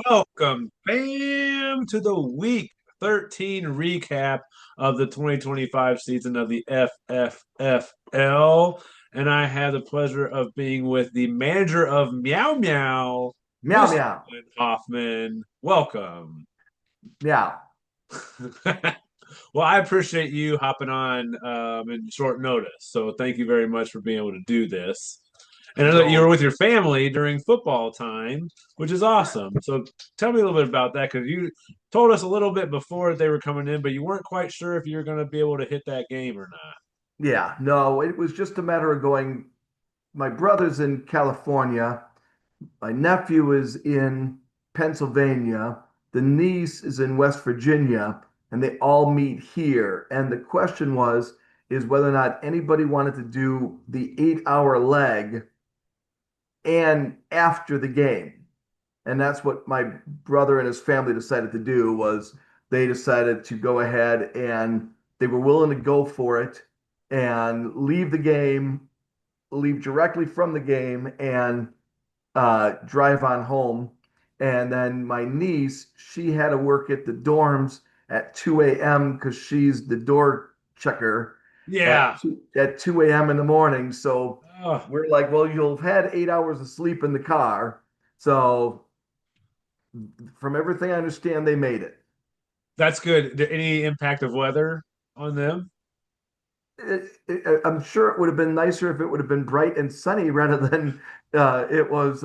Welcome, fam, to the Week 13 recap of the 2025 season of the FFFL. And I have the pleasure of being with the manager of Meow Meow, Meow Mr. meow. Glenn Hoffman. Welcome. Meow. Well, I appreciate you hopping on in short notice. So thank you very much for being able to do this. And I know that you were No. with your family during football time, which is awesome. So tell me a little bit about that because you told us a little bit before they were coming in, but you weren't quite sure if you were going to be able to hit that game or not. Yeah, no, it was just a matter of going. My brother's in California. My nephew is in Pennsylvania. The niece is in West Virginia, and they all meet here. And the question is whether or not anybody wanted to do the 8 hour leg and after the game. And that's what my brother and his family decided to do was they decided to go ahead and they were willing to go for it and leave the game, leave directly from the game and drive on home. And then my niece, she had to work at the dorms at 2 a.m. because she's the door checker Yeah. at 2 a.m. in the morning. So Oh, we're like, well, you'll have had 8 hours of sleep in the car. So from everything I understand, they made it. that's good. Any impact of weather on them? I'm sure it would have been nicer if it would have been bright and sunny rather than it was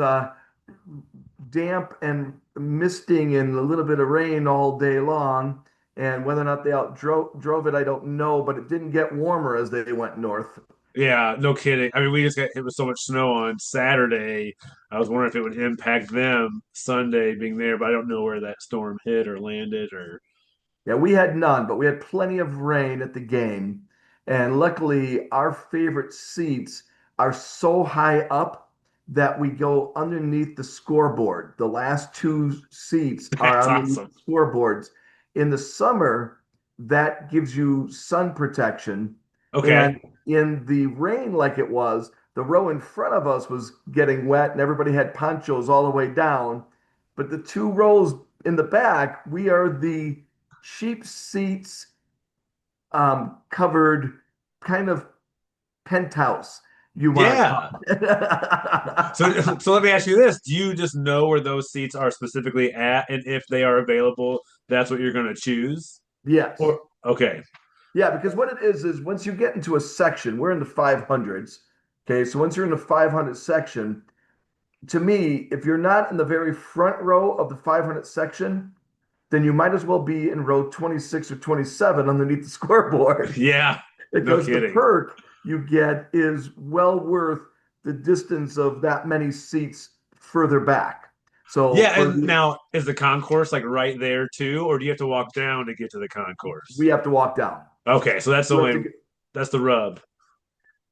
damp and misting and a little bit of rain all day long. And whether or not they out drove it, I don't know, but it didn't get warmer as they went north. Yeah, no kidding. I mean, we just got hit with so much snow on Saturday. I was wondering if it would impact them Sunday being there, but I don't know where that storm hit or landed or. Yeah, we had none, but we had plenty of rain at the game. And luckily, our favorite seats are so high up that we go underneath the scoreboard. The last two seats are That's underneath awesome. the scoreboards. In the summer, that gives you sun protection. Okay. And in the rain, like it was, the row in front of us was getting wet and everybody had ponchos all the way down. But the two rows in the back, we are the cheap seats, covered kind of penthouse, you want to call Yeah. it. So let me ask you this. Do you just know where those seats are specifically at, and if they are available, that's what you're going to choose? Yes. Or okay. Yeah, because what it is once you get into a section, we're in the 500s. Okay, so once you're in the 500 section, to me, if you're not in the very front row of the 500 section, then you might as well be in row 26 or 27 underneath the scoreboard. Yeah. No Because the kidding. perk you get is well worth the distance of that many seats further back. So Yeah, and now is the concourse like right there too, or do you have to walk down to get to the we concourse? have to walk down. Okay, so that's the We have only to get, that's the rub.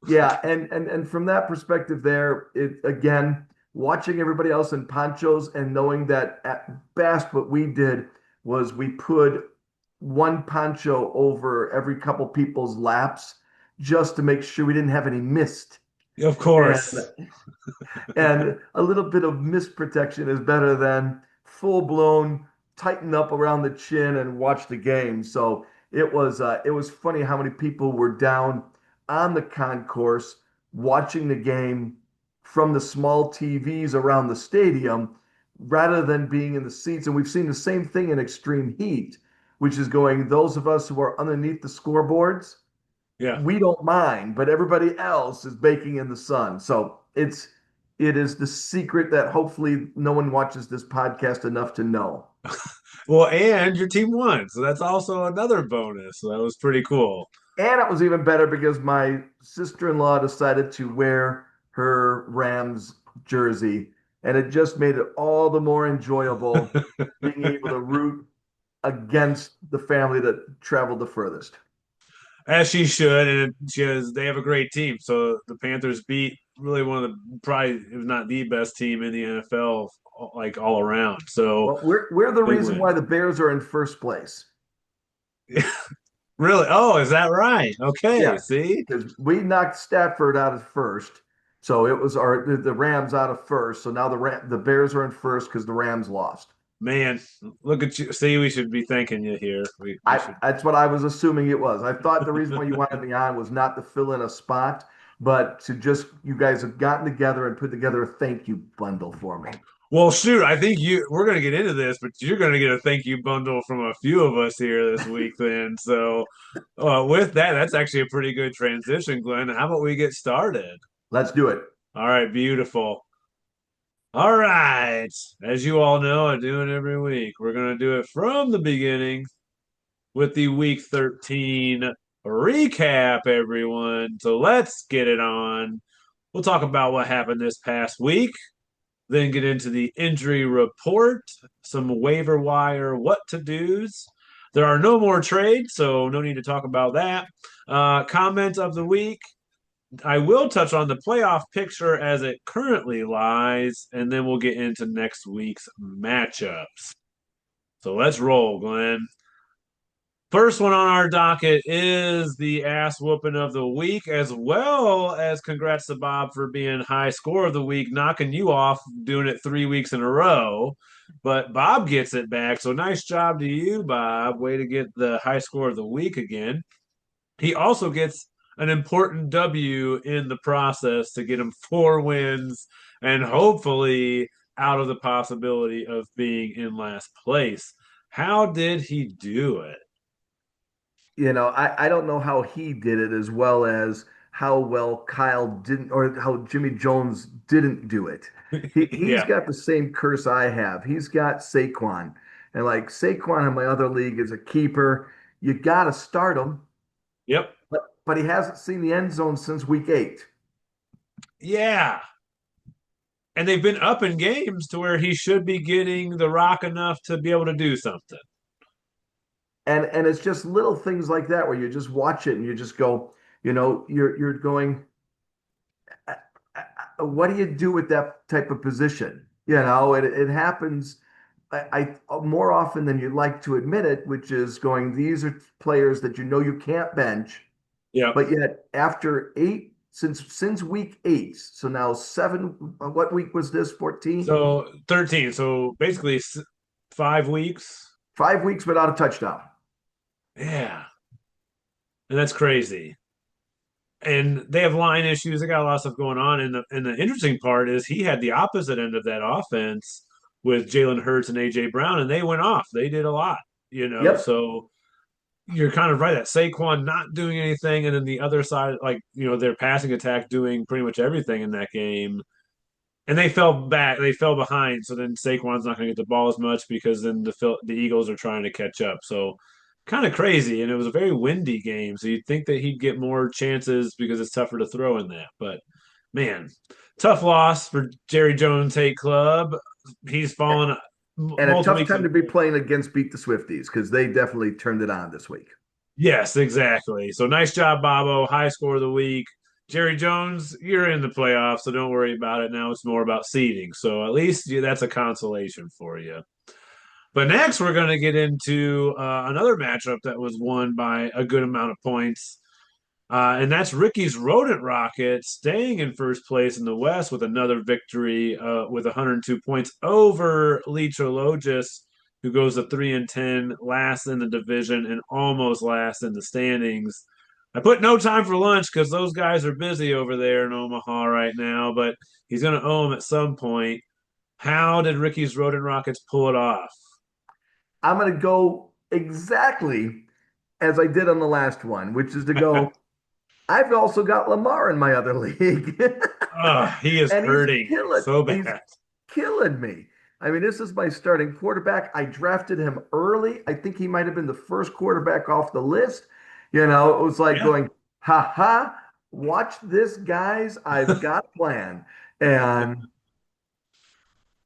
yeah, and from that perspective there, it again, watching everybody else in ponchos and knowing that at best what we did was we put one poncho over every couple people's laps just to make sure we didn't have any mist. Of And course. And a little bit of mist protection is better than full blown tighten up around the chin and watch the game. So it was funny how many people were down on the concourse watching the game from the small TVs around the stadium rather than being in the seats. And we've seen the same thing in extreme heat, which is going those of us who are underneath the scoreboards, Yeah. we don't mind, but everybody else is baking in the sun. So it is the secret that hopefully no one watches this podcast enough to know. Well, and your team won, so that's also another bonus. So that was pretty cool. And it was even better because my sister-in-law decided to wear her Rams jersey, and it just made it all the more enjoyable being able to root against the family that traveled the furthest. As she should, and they have a great team. So the Panthers beat really one of the probably if not the best team in the NFL, like all around. So Well, we're the they reason why win. the Bears are in first place. Really? Oh, is that right? Okay. Yeah, See? because we knocked Stafford out of first, so it was the Rams out of first. So now the Bears are in first because the Rams lost. Man, look at you. See, we should be thanking you here. We should. That's what I was assuming it was. I thought the reason why you wanted me on was not to fill in a spot, but to just you guys have gotten together and put together a thank you bundle for me. Well, shoot, I think we're going to get into this, but you're going to get a thank you bundle from a few of us here this week then. So, with that, that's actually a pretty good transition, Glenn. How about we get started? Let's do it. All right, beautiful. All right. As you all know, I do it every week. We're going to do it from the beginning with the week 13 recap, everyone. So, let's get it on. We'll talk about what happened this past week, then get into the injury report, some waiver wire what to do's. There are no more trades, so no need to talk about that. Comment of the week. I will touch on the playoff picture as it currently lies, and then we'll get into next week's matchups. So let's roll, Glenn. First one on our docket is the ass whooping of the week, as well as congrats to Bob for being high score of the week, knocking you off, doing it 3 weeks in a row. But Bob gets it back. So nice job to you, Bob. Way to get the high score of the week again. He also gets an important W in the process to get him 4 wins and hopefully out of the possibility of being in last place. How did he do it? I don't know how he did it as well as how well Kyle didn't or how Jimmy Jones didn't do it. He's Yeah. got the same curse I have. He's got Saquon. And like Saquon in my other league is a keeper. You got to start him, Yep. but he hasn't seen the end zone since week 8. Yeah. And they've been up in games to where he should be getting the rock enough to be able to do something. And it's just little things like that where you just watch it and you just go, you're going, what do you do with that type of position? It happens more often than you'd like to admit it, which is going, these are players that you can't bench, Yep. but yet after 8, since week 8, so now 7, what week was this? 14? So 13. So basically 5 weeks. 5 weeks without a touchdown. Yeah. And that's crazy. And they have line issues. They got a lot of stuff going on. And the interesting part is he had the opposite end of that offense with Jalen Hurts and AJ Brown, and they went off. They did a lot, Yep. So you're kind of right that Saquon not doing anything, and then the other side, like their passing attack doing pretty much everything in that game. And they fell back, they fell behind. So then Saquon's not going to get the ball as much because then the Eagles are trying to catch up. So kind of crazy, and it was a very windy game. So you'd think that he'd get more chances because it's tougher to throw in that. But man, tough loss for Jerry Jones Hate Club. He's fallen And a multiple tough weeks time in. to be playing against Beat the Swifties because they definitely turned it on this week. Yes, exactly. So nice job, Bobo. High score of the week. Jerry Jones, you're in the playoffs, so don't worry about it. Now it's more about seeding. So at least that's a consolation for you. But next, we're going to get into another matchup that was won by a good amount of points. And that's Ricky's Rodent Rocket staying in first place in the West with another victory with 102 points over Leachologis, who goes to 3-10, last in the division and almost last in the standings. I put no time for lunch because those guys are busy over there in Omaha right now, but he's going to owe them at some point. How did Ricky's Rodent Rockets pull it off? I'm going to go exactly as I did on the last one, which is to go, I've also got Lamar in my other league. He is And he's hurting killing, so he's bad. killing me. I mean, this is my starting quarterback. I drafted him early. I think he might have been the first quarterback off the list. It was like Yeah. going, ha ha, watch this, guys. I've got a plan. And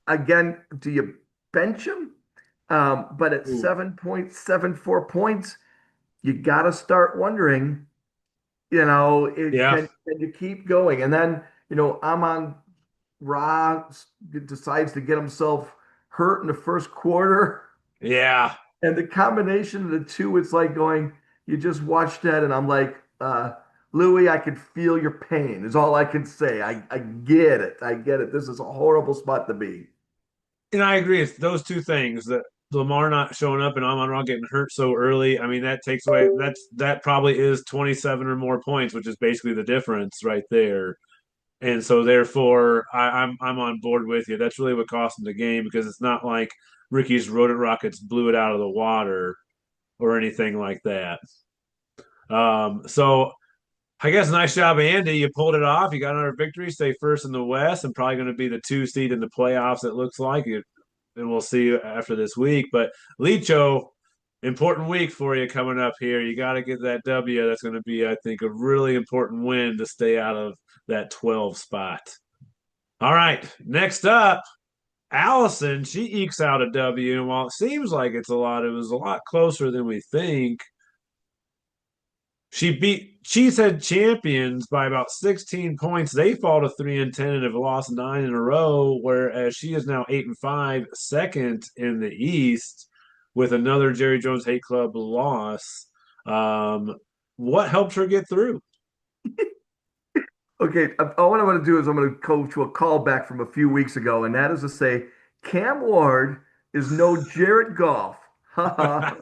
again, do you bench him? But at Ooh. 7.74 points, you got to start wondering, Yeah. can you keep going? And then, Amon Ra decides to get himself hurt in the first quarter. Yeah. And the combination of the two, it's like going, you just watch that, and I'm like, Louis, I can feel your pain, is all I can say. I get it. I get it. This is a horrible spot to be. And I agree. It's those two things that Lamar not showing up and Amon Ra getting hurt so early. I mean, that takes away that probably is 27 or more points, which is basically the difference right there. And so therefore, I'm on board with you. That's really what cost him the game because it's not like Ricky's Rodent Rockets blew it out of the water or anything like that. So I guess nice job, Andy. You pulled it off. You got another victory. Stay first in the West, and probably going to be the 2 seed in the playoffs. It looks like it, and we'll see after this week. But Licho, important week for you coming up here. You got to get that W. That's going to be, I think, a really important win to stay out of that 12 spot. All right, next up, Allison. She ekes out a W, and while it seems like it was a lot closer than we think. She beat Cheesehead champions by about 16 points. They fall to 3-10 and have lost 9 in a row, whereas she is now 8-5, second in the East, with another Jerry Jones Hate Club loss. What helped her get through? Okay, all what I'm going to do is I'm going to go to a callback from a few weeks ago, and that is to say, Cam Ward is no Jared Goff. Ha ha.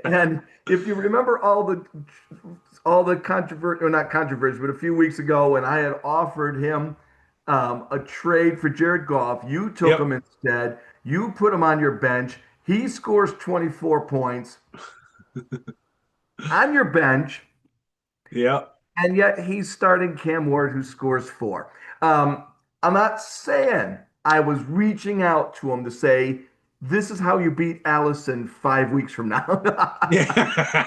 And if you remember all the controversy, or not controversy, but a few weeks ago when I had offered him a trade for Jared Goff, you took Yep. him instead. You put him on your bench. He scores 24 points on your bench. Yep. And yet he's starting Cam Ward, who scores four. I'm not saying I was reaching out to him to say, this is how you beat Allison 5 weeks from now. Yeah.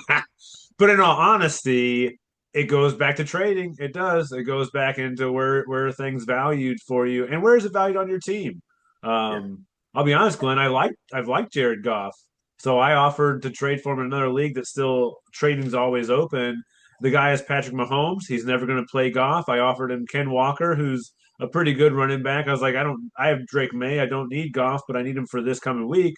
But in all honesty, it goes back to trading. It does. It goes back into where things valued for you and where is it valued on your team. Yeah. I'll be honest, Glenn. I've liked Jared Goff, so I offered to trade for him in another league that still trading's always open. The guy is Patrick Mahomes. He's never going to play Goff. I offered him Ken Walker, who's a pretty good running back. I was like, I have Drake May. I don't need Goff, but I need him for this coming week.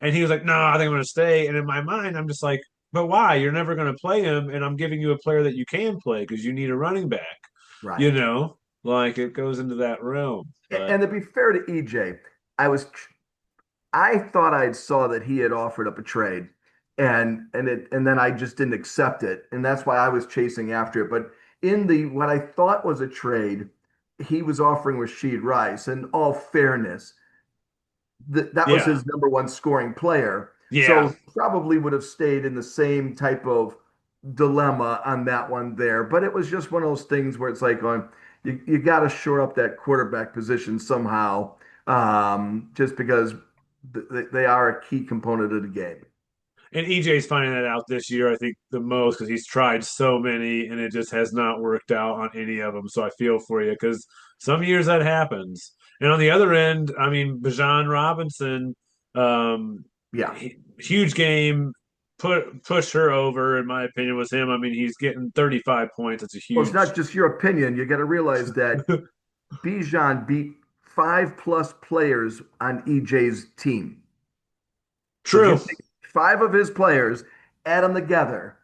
And he was like, no, I think I'm going to stay. And in my mind, I'm just like, but why? You're never going to play him. And I'm giving you a player that you can play because you need a running back, Right. you know, like it goes into that realm. But And to be fair to EJ, I thought I saw that he had offered up a trade, and then I just didn't accept it, and that's why I was chasing after it. But in the what I thought was a trade, he was offering Rashid Rice. In all fairness, that was yeah, his number one scoring player. yeah. So probably would have stayed in the same type of dilemma on that one there. But it was just one of those things where it's like going, you got to shore up that quarterback position somehow, just because they are a key component of the game. And EJ's finding that out this year, I think, the most because he's tried so many and it just has not worked out on any of them. So I feel for you because some years that happens. And on the other end, I mean, Bijan Robinson, um, Yeah. huge game, push her over, in my opinion, was him. I mean, he's getting 35 points. It's a Well, it's huge. not just your opinion. You got to realize that Bijan beat five plus players on EJ's team. So if you True. take five of his players, add them together,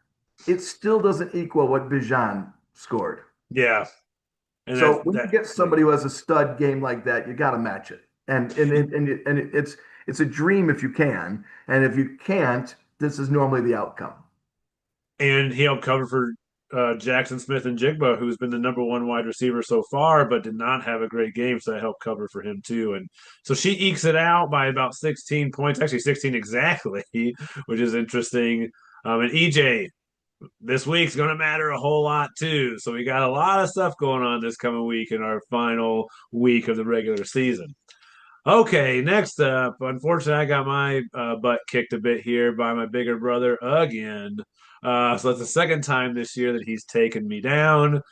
it still doesn't equal what Bijan scored. Yeah. And So when you that get somebody who has a stud game like that, you got to match it. It's a dream if you can, and if you can't, this is normally the outcome. and he helped cover for Jackson Smith and Jigba, who's been the number one wide receiver so far, but did not have a great game. So I helped cover for him too. And so she ekes it out by about 16 points, actually 16 exactly, which is interesting. And EJ, this week's going to matter a whole lot too. So we got a lot of stuff going on this coming week in our final week of the regular season. Okay, next up, unfortunately, I got my butt kicked a bit here by my bigger brother again. So that's the second time this year that he's taken me down.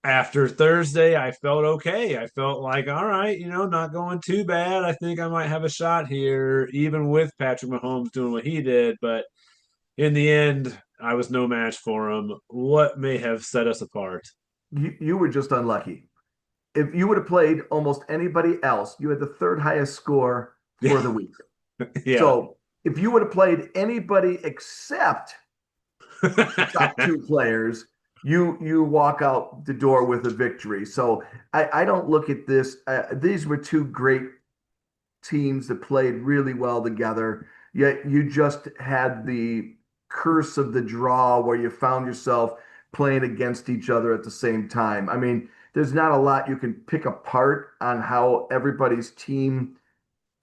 After Thursday, I felt okay. I felt like, all right, not going too bad. I think I might have a shot here, even with Patrick Mahomes doing what he did. But in the end, I was no match for him. What may have set us apart? You were just unlucky. If you would have played almost anybody else, you had the third highest score for the week. Yeah. So if you would have played anybody except the top two players, you walk out the door with a victory. So I don't look at this. These were two great teams that played really well together. Yet you just had the curse of the draw where you found yourself playing against each other at the same time. I mean, there's not a lot you can pick apart on how everybody's team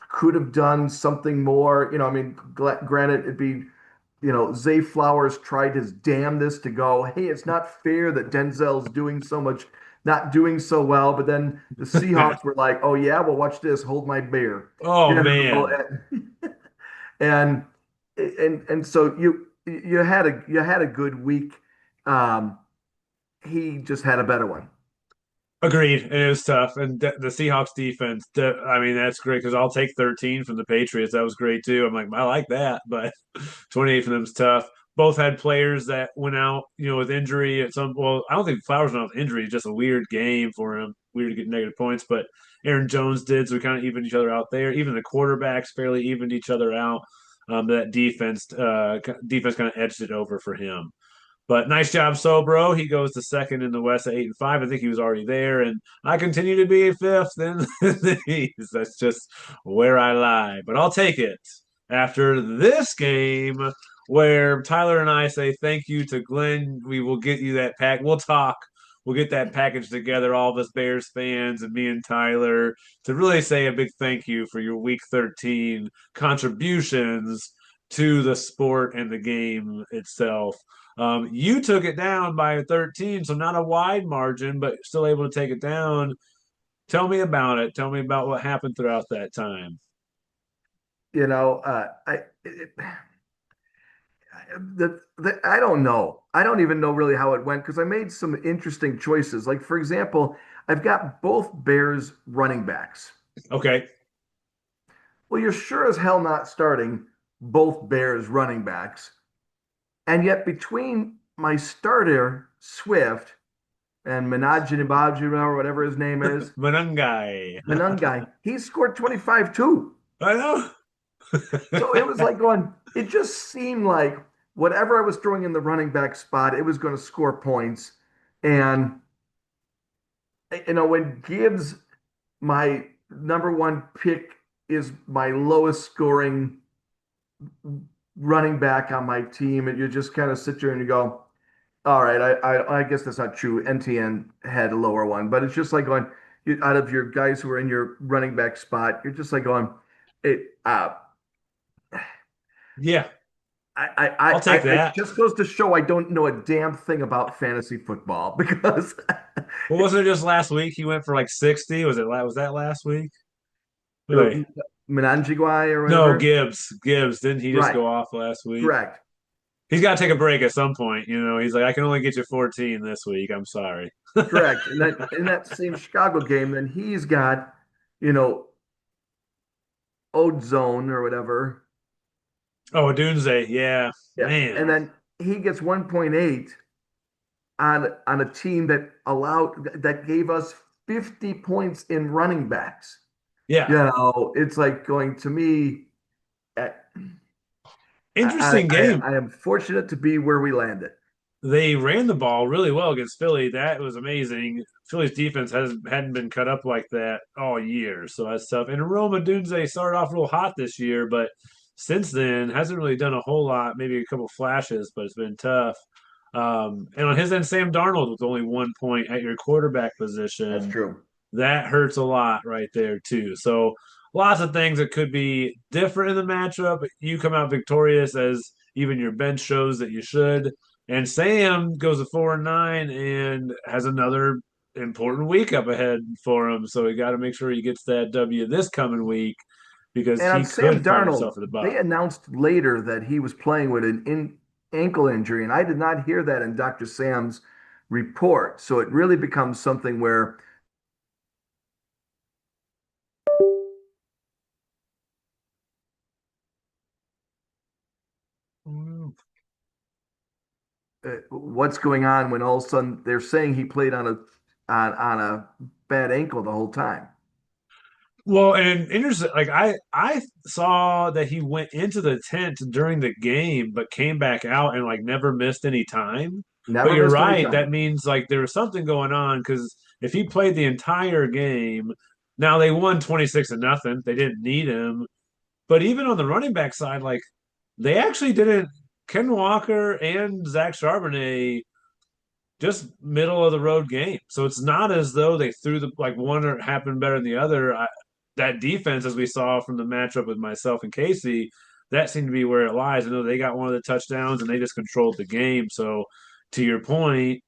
could have done something more. I mean, granted, it'd be, Zay Flowers tried his damnedest to go, hey, it's not fair that Denzel's doing so much, not doing so well. But then the Seahawks were like, oh, yeah, well, watch this, hold my beer. Oh You know, man. and and so you had a good week. Um, he just had a better one. Agreed. And it was tough. And the Seahawks defense, I mean, that's great because I'll take 13 from the Patriots. That was great too. I'm like, I like that, but 28 from them is tough. Both had players that went out, with injury at some. Well, I don't think Flowers went out with injury. Just a weird game for him. Weird to get negative points, but Aaron Jones did, so we kind of evened each other out there. Even the quarterbacks fairly evened each other out. That defense kind of edged it over for him. But nice job, Sobro. He goes to second in the West at 8-5. I think he was already there, and I continue to be fifth in the East. That's just where I lie. But I'll take it after this game, where Tyler and I say thank you to Glenn. We will get you that pack. We'll talk. We'll get that package together, all of us Bears fans and me and Tyler, to really say a big thank you for your Week 13 contributions to the sport and the game itself. You took it down by 13, so not a wide margin, but still able to take it down. Tell me about it. Tell me about what happened throughout that time. I don't know. I don't even know really how it went because I made some interesting choices. Like, for example, I've got both Bears running backs. Okay. Well, you're sure as hell not starting both Bears running backs. And yet, between my starter, Swift, and Minaj or whatever his name is, Manungai. Manungai, he scored 25 too. I know. So it was like going, it just seemed like whatever I was throwing in the running back spot, it was going to score points. And, when Gibbs, my number one pick, is my lowest scoring running back on my team, and you just kind of sit there and you go, all right, I guess that's not true. NTN had a lower one, but it's just like going, out of your guys who are in your running back spot, you're just like going, it, Yeah, I, I'll take it that. just goes to show I don't know a damn thing about fantasy football because Well, wasn't it just last week he went for like 60? Was that last week? Wait. Menanjigwai or No, whatever. Gibbs. Gibbs. Didn't he just Right, go off last week? correct, He's got to take a break at some point. He's like, I can only get you 14 this week. I'm sorry. correct. And then in that same Chicago game, then he's got, you know, Odzone or whatever. Oh, Dunze. Yeah, Yeah. man. And then he gets 1.8 on a team that gave us 50 points in running backs. Yeah. It's like going to me. I, Interesting game. I am fortunate to be where we landed. They ran the ball really well against Philly. That was amazing. Philly's defense hadn't been cut up like that all year, so that's tough. And Roma Dunze started off real hot this year, but since then hasn't really done a whole lot. Maybe a couple flashes, but it's been tough. And on his end, Sam Darnold with only 1 point at your quarterback That's position. true. That hurts a lot right there too. So lots of things that could be different in the matchup. You come out victorious as even your bench shows that you should. And Sam goes to 4-9 and has another important week up ahead for him. So we got to make sure he gets that W this coming week because And on he Sam could find Darnold, himself at the they bottom. announced later that he was playing with an ankle injury, and I did not hear that in Dr. Sam's report. So it really becomes something where what's going on when all of a sudden they're saying he played on a bad ankle the whole time. Well, and interesting, like I saw that he went into the tent during the game, but came back out and like never missed any time. But Never you're missed any right, that time. means like there was something going on because if he played the entire game, Now they won 26-0. They didn't need him. But even on the running back side, like they actually didn't. Ken Walker and Zach Charbonnet just middle of the road game. So it's not as though they threw the like one or happened better than the other. That defense, as we saw from the matchup with myself and Casey, that seemed to be where it lies. I know they got one of the touchdowns and they just controlled the game. So to your point,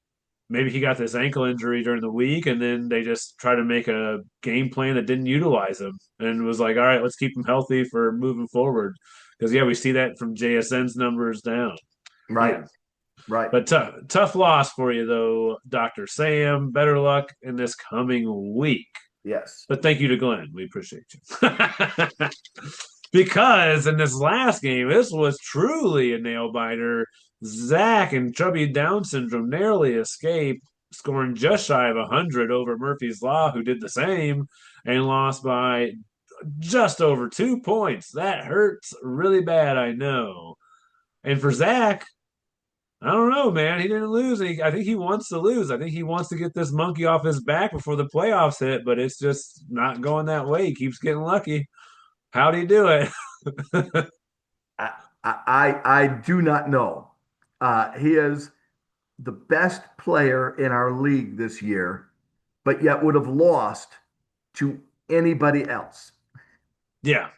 maybe he got this ankle injury during the week and then they just tried to make a game plan that didn't utilize him and was like, all right, let's keep him healthy for moving forward. Because yeah, we see that from JSN's numbers down. Right, Man, right. but tough loss for you, though, Dr. Sam. Better luck in this coming week. Yes. But thank you to Glenn. We appreciate you. Because in this last game, this was truly a nail biter. Zach and Chubby Down syndrome narrowly escaped, scoring just shy of 100 over Murphy's Law, who did the same and lost by just over 2 points. That hurts really bad, I know. And for Zach, I don't know, man. He didn't lose. I think he wants to lose. I think he wants to get this monkey off his back before the playoffs hit, but it's just not going that way. He keeps getting lucky. How'd he do it? I I do not know. He is the best player in our league this year, but yet would have lost to anybody else. Yeah.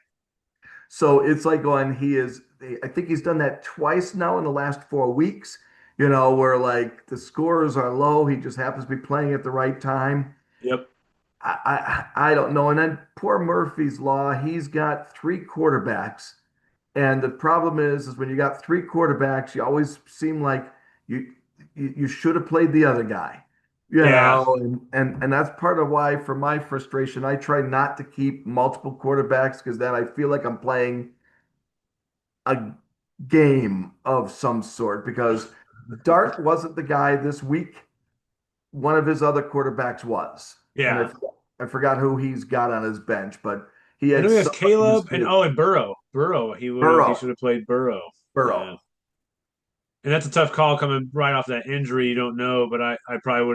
So it's like going, he is, I think he's done that twice now in the last 4 weeks, you know, where like the scores are low. He just happens to be playing at the right time. Yep. I don't know. And then poor Murphy's Law, he's got three quarterbacks. And the problem is when you got three quarterbacks, you always seem like you you should have played the other guy, you Yeah. know, and that's part of why, for my frustration, I try not to keep multiple quarterbacks because then I feel like I'm playing a game of some sort because Dart wasn't the guy this week. One of his other quarterbacks was, and Yeah. I forgot who he's got on his bench, but he I had know he has somebody who Caleb and scored. and Burrow. Burrow. He Burrow, should have played Burrow. Burrow. Yeah. And that's a tough call coming right off that injury. You don't know, but I probably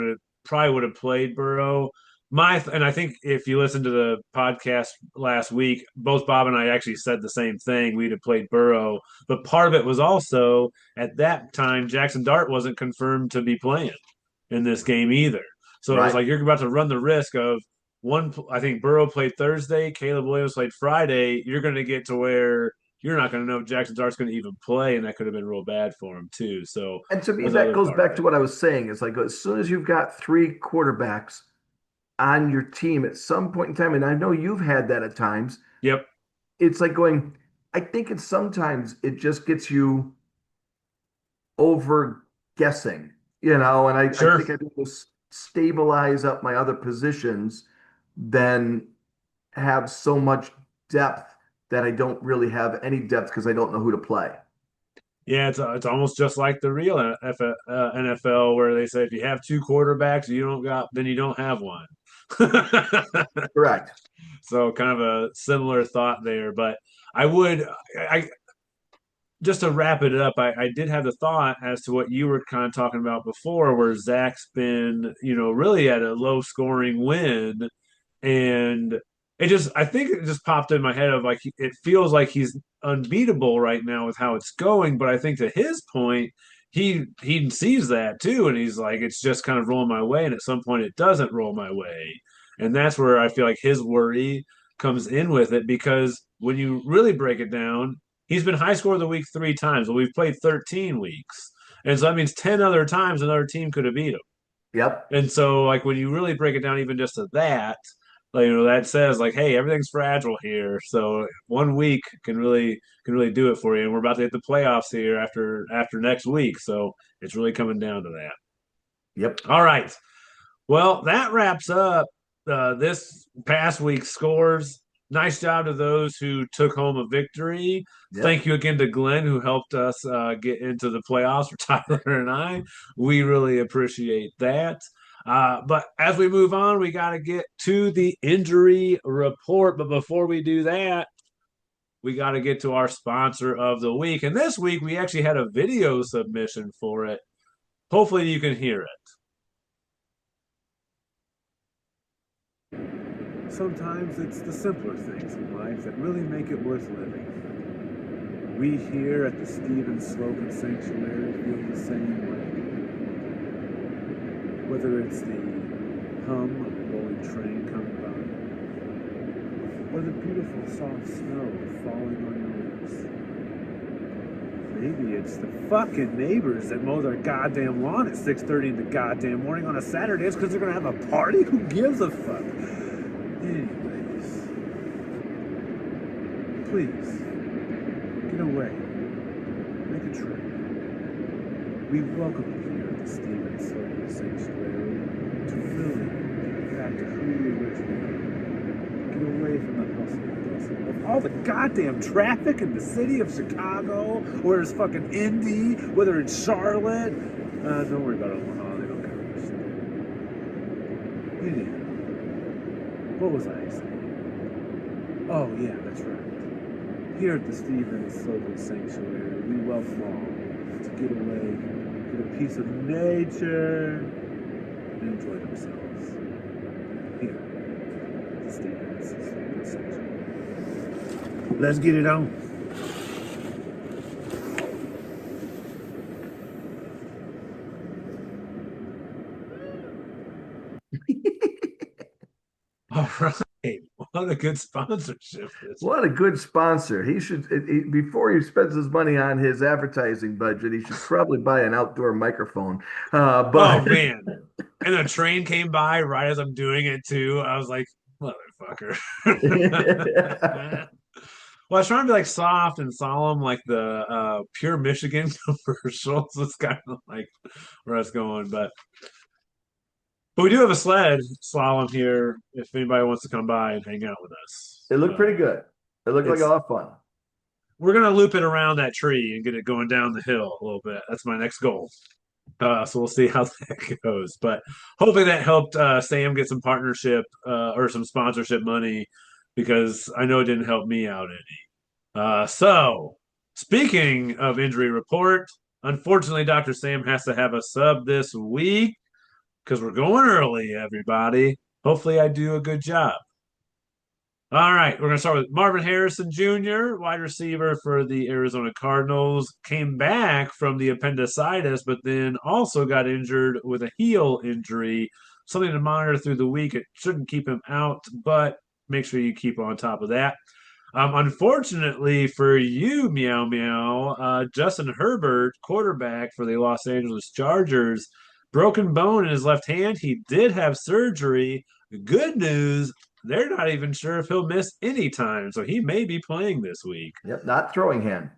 would have played Burrow. And I think if you listen to the podcast last week, both Bob and I actually said the same thing. We'd have played Burrow, but part of it was also at that time Jackson Dart wasn't confirmed to be playing in this game either. So it was Right. like you're about to run the risk of one. I think Burrow played Thursday, Caleb Williams played Friday. You're going to get to where you're not going to know if Jackson Dart's going to even play, and that could have been real bad for him too. So And to me, that's that another goes part of back to it. what I was saying. It's like as soon as you've got three quarterbacks on your team at some point in time, and I know you've had that at times, Yep, it's like going, I think it's sometimes it just gets you over guessing, you know, and I sure. think I need to stabilize up my other positions than have so much depth that I don't really have any depth because I don't know who to play. Yeah, it's almost just like the real NFL where they say if you have two quarterbacks, then you don't have one. Correct. So kind of a similar thought there, but I would I just to wrap it up, I did have the thought as to what you were kind of talking about before, where Zach's been, really at a low scoring win. And I think it just popped in my head of like, it feels like he's unbeatable right now with how it's going. But I think to his point, he sees that too. And he's like, it's just kind of rolling my way. And at some point, it doesn't roll my way. And that's where I feel like his worry comes in with it because when you really break it down, he's been high score of the week 3 times. Well, we've played 13 weeks. And so that means 10 other times another team could have beat him. Yep. And so, like, when you really break it down, even just to that, like, that says, like, hey, everything's fragile here. So one week can really do it for you. And we're about to hit the playoffs here after next week. So it's really coming down to that. Yep. All right. Well, that wraps up this past week's scores. Nice job to those who took home a victory. Yep. Thank you again to Glenn, who helped us get into the playoffs for Tyler and I. We really appreciate that. But as we move on, we got to get to the injury report. But before we do that, we got to get to our sponsor of the week. And this week, we actually had a video submission for it. Hopefully, you can hear it. sometimes it's the simpler things in life that really make it worth living. We here at the Stephen Slogan Sanctuary feel the same way. Whether it's the hum of a rolling train coming by, or the beautiful soft snow falling on your roofs. Maybe it's the fucking neighbors that mow their goddamn lawn at 6:30 in the goddamn morning on a Saturday because they're gonna have a party? Who gives a fuck? Anyways, please, get away. Make a trip. We welcome you here at the Stephen Slogan Sanctuary to really get back to who you originally are. Get away from the hustle and bustle of all the goddamn traffic in the city of Chicago, whether it's fucking Indy, whether it's Charlotte. Don't worry about Omaha, they don't cover this shit. Anyhow, what was I saying? Oh, yeah, that's right. Here at the Stephen Slogan Sanctuary, we welcome all to get away, get a piece of nature, and enjoy themselves. Here. Let's get it on. All right. What a good sponsorship this What a good sponsor. He should, before he spends his money on his advertising budget, he should probably buy an outdoor microphone. Oh But man. And a train came by right as I'm doing it too. I was like, motherfucker. Well, I was trying to be like soft and solemn, like the Pure Michigan commercials. It's kind of like where I was going, but we do have a sled slalom here. If anybody wants to come by and hang out with us, it looked pretty good. It looked like a it's lot of fun. we're gonna loop it around that tree and get it going down the hill a little bit. That's my next goal. So we'll see how that goes. But hopefully that helped Sam get some partnership or some sponsorship money because I know it didn't help me out any. So speaking of injury report, unfortunately, Dr. Sam has to have a sub this week because we're going early, everybody. Hopefully, I do a good job. All right, we're going to start with Marvin Harrison Jr., wide receiver for the Arizona Cardinals. Came back from the appendicitis, but then also got injured with a heel injury. Something to monitor through the week. It shouldn't keep him out, but make sure you keep on top of that. Unfortunately for you, Meow Meow, Justin Herbert, quarterback for the Los Angeles Chargers, broken bone in his left hand. He did have surgery. Good news, they're not even sure if he'll miss any time, so he may be playing this week. Yep, not throwing hand.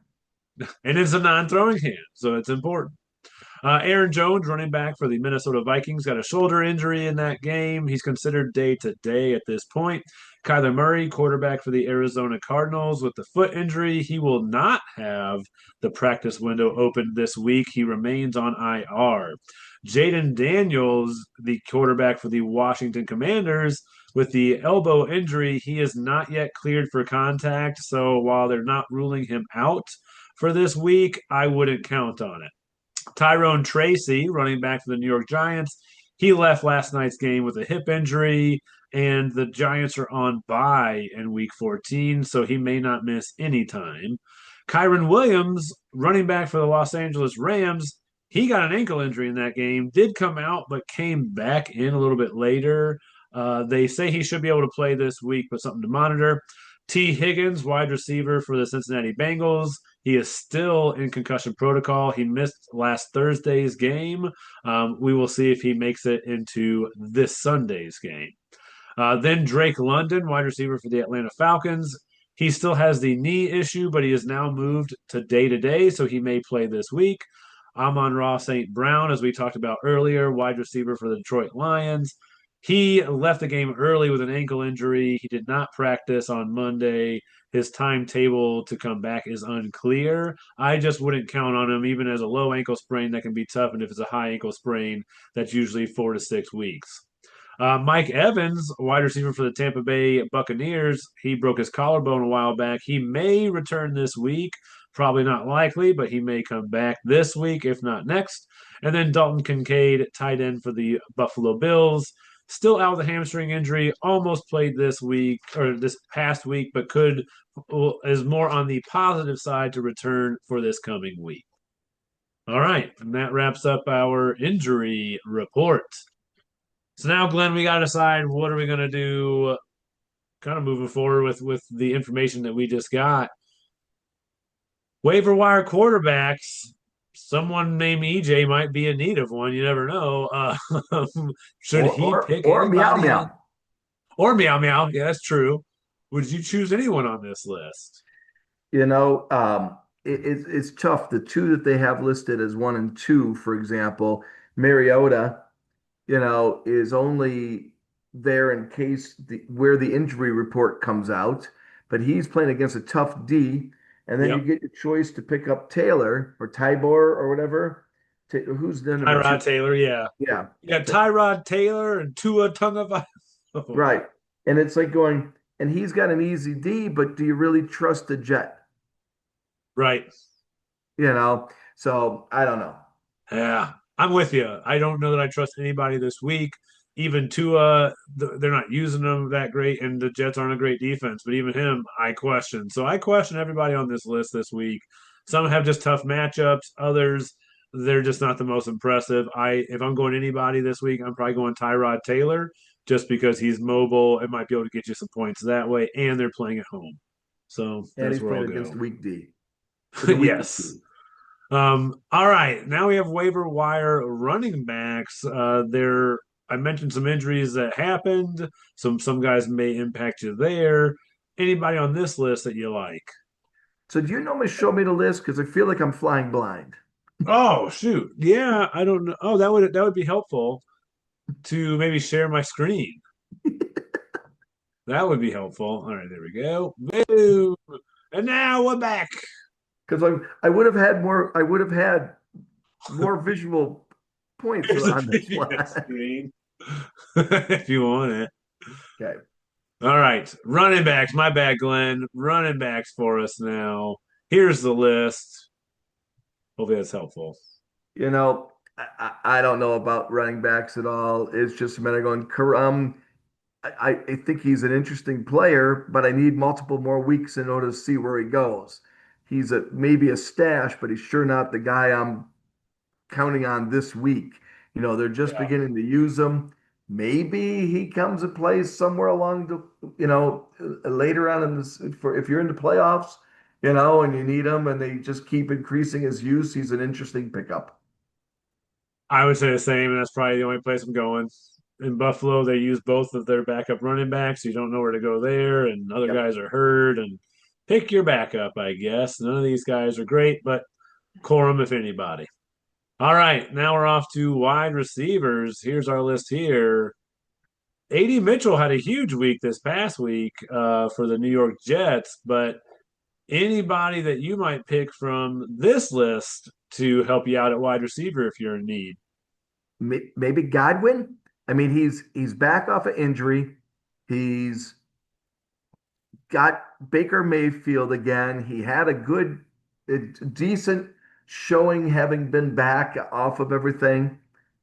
And it's a non-throwing hand, so it's important. Aaron Jones, running back for the Minnesota Vikings, got a shoulder injury in that game. He's considered day to day at this point. Kyler Murray, quarterback for the Arizona Cardinals, with the foot injury, he will not have the practice window open this week. He remains on IR. Jaden Daniels, the quarterback for the Washington Commanders, with the elbow injury, he is not yet cleared for contact. So while they're not ruling him out for this week, I wouldn't count on it. Tyrone Tracy, running back for the New York Giants, he left last night's game with a hip injury, and the Giants are on bye in week 14, so he may not miss any time. Kyron Williams, running back for the Los Angeles Rams, he got an ankle injury in that game, did come out, but came back in a little bit later. They say he should be able to play this week, but something to monitor. T. Higgins, wide receiver for the Cincinnati Bengals, he is still in concussion protocol. He missed last Thursday's game. We will see if he makes it into this Sunday's game. Then Drake London, wide receiver for the Atlanta Falcons. He still has the knee issue, but he is now moved to day, so he may play this week. Amon-Ra St. Brown, as we talked about earlier, wide receiver for the Detroit Lions. He left the game early with an ankle injury. He did not practice on Monday. His timetable to come back is unclear. I just wouldn't count on him, even as a low ankle sprain that can be tough. And if it's a high ankle sprain, that's usually 4 to 6 weeks. Mike Evans, wide receiver for the Tampa Bay Buccaneers, he broke his collarbone a while back. He may return this week. Probably not likely, but he may come back this week, if not next. And then Dalton Kincaid, tight end for the Buffalo Bills. still out with a hamstring injury. Almost played this week or this past week, but could is more on the positive side to return for this coming week. All right, and that wraps up our injury report. So now, Glenn, we got to decide what are we going to do, kind of moving forward with the information that we just got. Waiver wire quarterbacks. Someone named EJ might be in need of one. You never know. Should Or he or pick or meow anybody meow. on or meow meow? Yeah, that's true. Would you choose anyone on this list? You know, it's tough. The two that they have listed as one and two, for example, Mariota, is only there in case where the injury report comes out, but he's playing against a tough D. And then you Yep. get your choice to pick up Taylor or Tybor or whatever. Who's the number two? Tyrod Taylor, yeah. Yeah, You got T- Tyrod Taylor and Tua Tagovailoa. right. And it's like going, and he's got an easy D, but do you really trust the Jet? Right. You know, so I don't know. Yeah, I'm with you. I don't know that I trust anybody this week. Even Tua, they're not using them that great, and the Jets aren't a great defense. But even him, I question. So I question everybody on this list this week. Some have just tough matchups. Others, they're just not the most impressive. If I'm going anybody this week, I'm probably going Tyrod Taylor, just because he's mobile and might be able to get you some points that way, and they're playing at home. So And that's he's where I'll playing against go. the weak D or the weakest Yes. D. All right, now we have waiver wire running backs. There, I mentioned some injuries that happened. Some guys may impact you there. Anybody on this list that you like? So do you normally show me the list? Because I feel like I'm flying blind. Oh shoot, yeah, I don't know. Oh, that would be helpful to maybe share my screen. That would be helpful. All right, there we go. Boom. And now we're back. Because I would have had more visual points There's a on this one. video screen if you want it. Okay. All right, running backs. My bad, Glenn. Running backs for us now. Here's the list. Hopefully that's helpful. You know, I don't know about running backs at all. It's just a matter of going, I think he's an interesting player, but I need multiple more weeks in order to see where he goes. He's maybe a stash, but he's sure not the guy I'm counting on this week. They're just Yeah. beginning to use him. Maybe he comes and plays somewhere along later on in this for if you're in the playoffs, and you need him and they just keep increasing his use, he's an interesting pickup. I would say the same, and that's probably the only place I'm going. In Buffalo, they use both of their backup running backs. You don't know where to go there, and other Yep. guys are hurt. And pick your backup, I guess. None of these guys are great, but Corum if anybody. All right, now we're off to wide receivers. Here's our list here. AD Mitchell had a huge week this past week for the New York Jets, but anybody that you might pick from this list to help you out at wide receiver if you're in need? Maybe Godwin. I mean, he's back off an injury. He's got Baker Mayfield again. He had a decent showing having been back off of everything.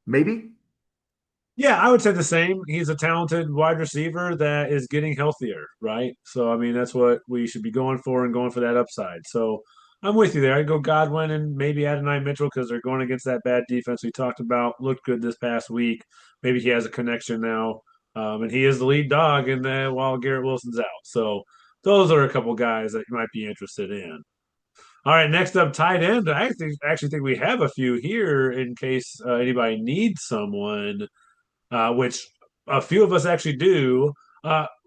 Maybe. Yeah, I would say the same. He's a talented wide receiver that is getting healthier, right? So, I mean, that's what we should be going for and going for that upside. So, I'm with you there. I'd go Godwin and maybe Adonai Mitchell because they're going against that bad defense we talked about. Looked good this past week. Maybe he has a connection now. And he is the lead dog in the while Garrett Wilson's out. So, those are a couple guys that you might be interested in. All right, next up, tight end. Actually think we have a few here in case anybody needs someone, which a few of us actually do.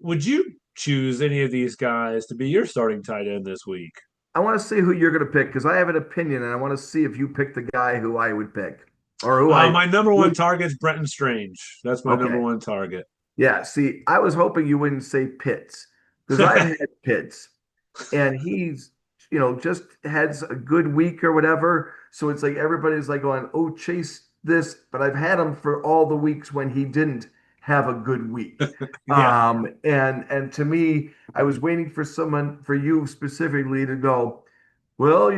Would you choose any of these guys to be your starting tight end this week? I want to see who you're going to pick because I have an opinion and I want to see if you pick the guy who I would pick or who I My number one would. target is Brenton Strange. That's my number Okay. one target. Yeah. See, I was hoping you wouldn't say Pitts because I've had Pitts and just has a good week or whatever. So it's like everybody's like going, oh, chase this. But I've had him for all the weeks when he didn't have a good week. Yeah. And to me, I was waiting for you specifically to go, well,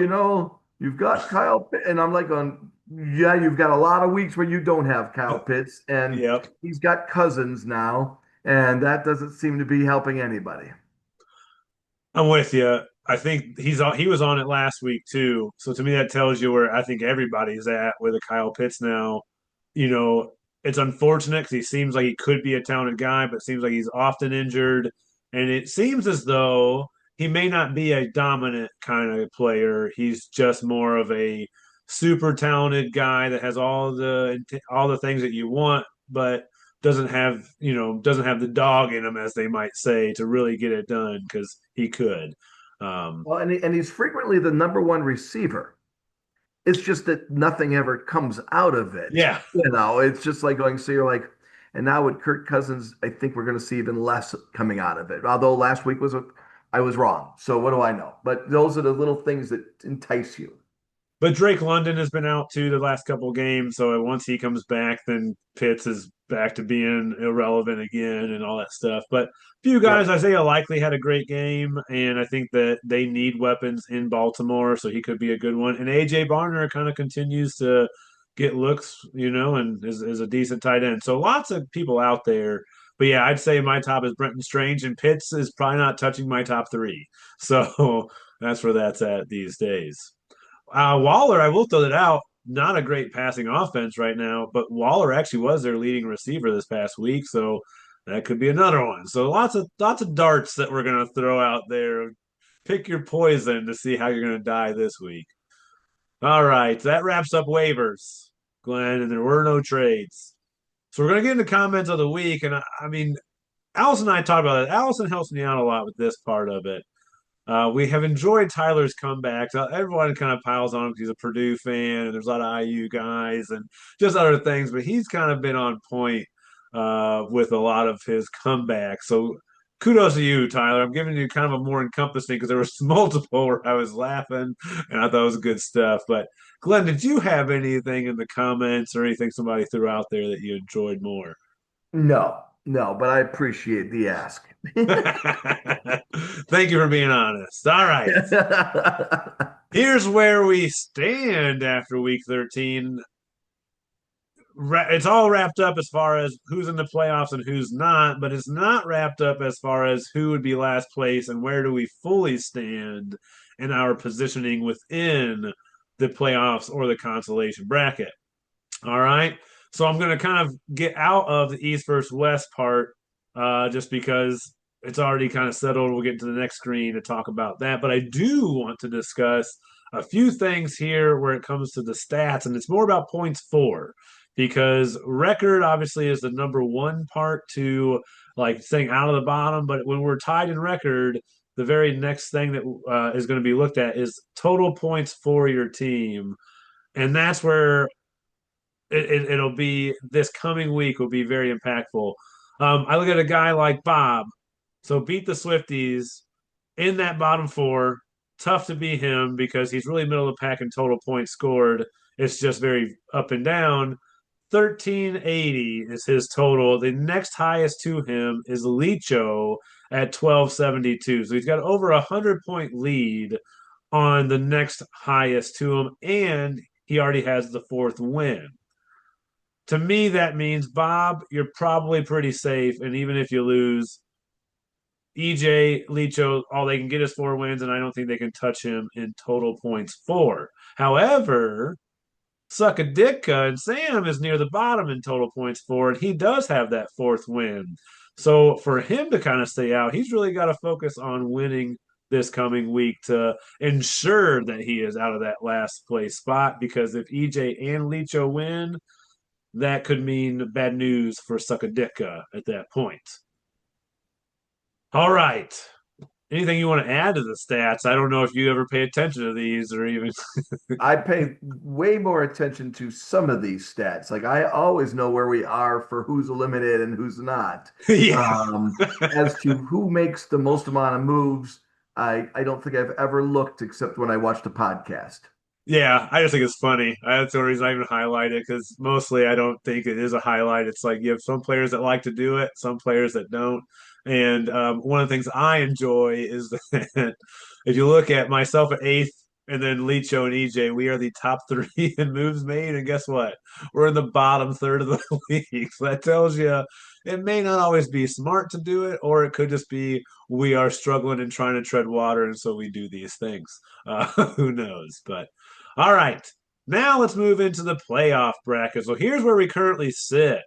You've got Kyle and I'm like on, yeah, you've got a lot of weeks where you don't have Kyle Pitts, and Yep. he's got Cousins now, and that doesn't seem to be helping anybody. I'm with you. I think he was on it last week too. So to me, that tells you where I think everybody's at with a Kyle Pitts now. You know, it's unfortunate because he seems like he could be a talented guy, but it seems like he's often injured, and it seems as though he may not be a dominant kind of player. He's just more of a super talented guy that has all the things that you want, but doesn't have the dog in him, as they might say, to really get it done because he could. Um, Well, and he's frequently the number one receiver. It's just that nothing ever comes out of it. yeah, It's just like going, so you're like, and now with Kirk Cousins, I think we're going to see even less coming out of it. Although last week I was wrong. So what do I know? But those are the little things that entice you. but Drake London has been out too the last couple of games, so once he comes back, then Pitts is back to being irrelevant again and all that stuff. But few guys, Yep. Isaiah Likely had a great game, and I think that they need weapons in Baltimore, so he could be a good one. And AJ Barner kind of continues to get looks, and is a decent tight end. So lots of people out there. But yeah, I'd say my top is Brenton Strange, and Pitts is probably not touching my top three. So that's where that's at these days. Waller, I will throw that out. Not a great passing offense right now, but Waller actually was their leading receiver this past week, so that could be another one. So lots of darts that we're gonna throw out there. Pick your poison to see how you're gonna die this week. All right, that wraps up waivers, Glenn, and there were no trades. So we're gonna get into comments of the week, and I mean, Allison and I talked about it. Allison helps me out a lot with this part of it. We have enjoyed Tyler's comebacks. Everyone kind of piles on him because he's a Purdue fan, and there's a lot of IU guys and just other things. But he's kind of been on point with a lot of his comebacks. So kudos to you, Tyler. I'm giving you kind of a more encompassing because there was multiple where I was laughing and I thought it was good stuff. But Glenn, did you have anything in the comments or anything somebody threw out there that you enjoyed more? No, no, but I appreciate the ask. Thank you for being honest. All right. Here's where we stand after week 13. It's all wrapped up as far as who's in the playoffs and who's not, but it's not wrapped up as far as who would be last place and where do we fully stand in our positioning within the playoffs or the consolation bracket. All right. So I'm going to kind of get out of the East versus West part just because it's already kind of settled. We'll get to the next screen to talk about that. But I do want to discuss a few things here where it comes to the stats, and it's more about points for because record obviously is the number one part to like staying out of the bottom. But when we're tied in record, the very next thing that is going to be looked at is total points for your team. And that's where it'll be this coming week will be very impactful. I look at a guy like Bob, so beat the Swifties in that bottom four. Tough to beat him because he's really middle of the pack in total points scored. It's just very up and down. 1380 is his total. The next highest to him is Licho at 1272. So he's got over 100 point lead on the next highest to him, and he already has the fourth win. To me, that means Bob, you're probably pretty safe. And even if you lose, EJ, Licho, all they can get is 4 wins, and I don't think they can touch him in total points for. However, Suckaditka and Sam is near the bottom in total points for, and he does have that fourth win. So for him to kind of stay out, he's really got to focus on winning this coming week to ensure that he is out of that last place spot. Because if EJ and Licho win, that could mean bad news for Suckaditka at that point. All right. Anything you want to add to the stats? I don't know if you ever pay attention to these or even. I pay way more attention to some of these stats. Like I always know where we are for who's eliminated and who's not. Yeah. As to who makes the most amount of moves, I don't think I've ever looked except when I watched a podcast. Yeah, I just think it's funny. That's the only reason I even highlight it because mostly I don't think it is a highlight. It's like you have some players that like to do it, some players that don't. And one of the things I enjoy is that if you look at myself at eighth, And then Licho and EJ, we are the top three in moves made. And guess what? We're in the bottom third of the league. So that tells you it may not always be smart to do it, or it could just be we are struggling and trying to tread water. And so we do these things. Who knows? But all right. Now let's move into the playoff bracket. So here's where we currently sit.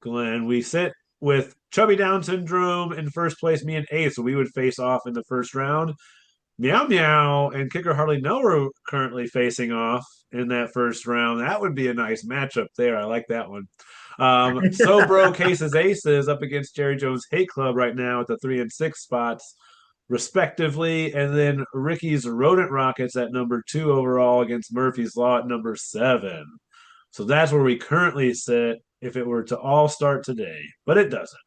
Glenn, we sit with Chubby Down Syndrome in first place, me and eighth. So we would face off in the first round. Meow Meow and Kicker Hardly Know are currently facing off in that first round. That would be a nice matchup there. I like that one. So Bro Cases Aces up against Jerry Jones Hate Club right now at the 3 and 6 spots, respectively. And then Ricky's Rodent Rockets at number 2 overall against Murphy's Law at number 7. So that's where we currently sit if it were to all start today, but it doesn't.